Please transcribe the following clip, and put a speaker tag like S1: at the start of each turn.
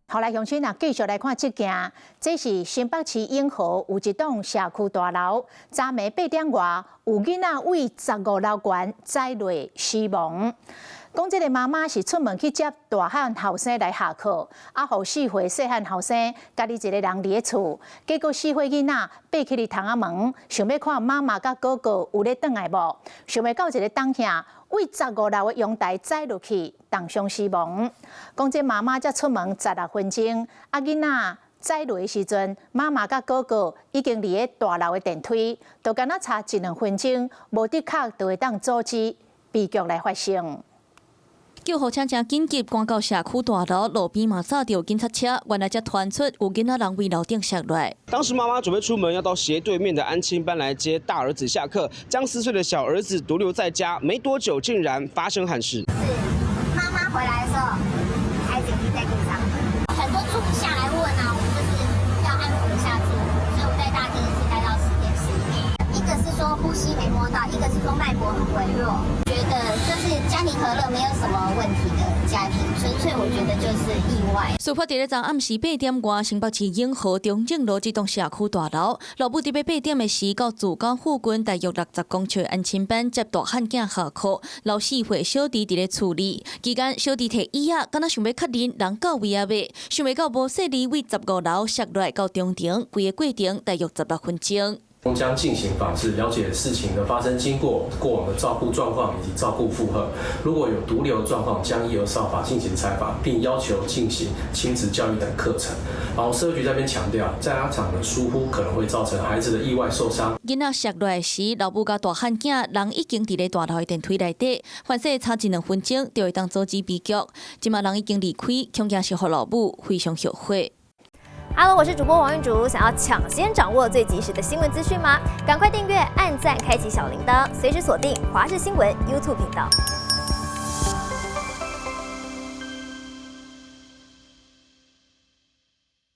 S1: 後來鄉親啊，繼續來看這件，這是新北市永和有一棟社區大樓，昨暝8點外，有囡仔為15樓懸栽落死亡。講這個媽媽是出門去接大漢後生來下課，啊，互4歲細漢後生家己一個人佇咧厝，結果4歲囡仔爬起哩窗仔門，想要看媽媽甲哥哥有咧轉來無，想要到一個當下。為15樓的陽台栽落去，當場死亡。講這媽媽才出門16分鐘，啊囡仔栽落的時陣，媽媽甲哥哥已經離咧大樓的電梯，就敢若差1-2分鐘，無的確就會當阻止悲劇來發生。
S2: 救護車真緊急趕到社區大樓，路邊嘛找到警察車，原來才傳出有囡仔人為樓頂摔落。
S3: 當時媽媽準備出門，要到斜對面的安親班來接大兒子下課，將4歲的小兒子獨留在家，沒多久竟然發生憾事。
S4: 是媽媽回來的時候，孩子已經在地上，很多住戶下來問啊，我們就是要安撫一下住戶，所以我帶大兒子待到10點11。一個是說呼吸沒摸到，一個是說脈搏很微弱。覺得就是家庭和樂，沒有什麼問題的家庭，純粹我覺得就是意外。
S2: 事發在昨暗時8點外，新北市永和中正路這棟社區大樓，老母在8點的時到自家附近大約60公尺的安親班接大漢囝下課，留4歲小弟佇咧處理。期間小弟摕椅仔，敢若想要確認人到位啊未，想袂到無細里為15樓摔落到中庭，規個過程大約16分鐘。
S5: 將進行訪視，了解事情的發生經過、過往的照顧狀況以及照顧負荷。如果有獨留狀況，將依兒少法進行採訪，並要求進行親子教育等課程。然後社區這邊強調，家長的疏忽可能會造成孩子的意外受傷。
S2: 囡仔摔落時，老母甲大漢囝人已經佇咧大樓的電梯內底，反正差1-2分鐘就會當阻止悲劇。今麥人已經離開，恐驚是互老母非常後悔。
S6: Hello， 我是主播王韻竹。想要搶先掌握最及時的新聞資訊嗎？趕快訂閱、按讚、開啟小鈴鐺，隨時鎖定華視新聞 YouTube 頻道。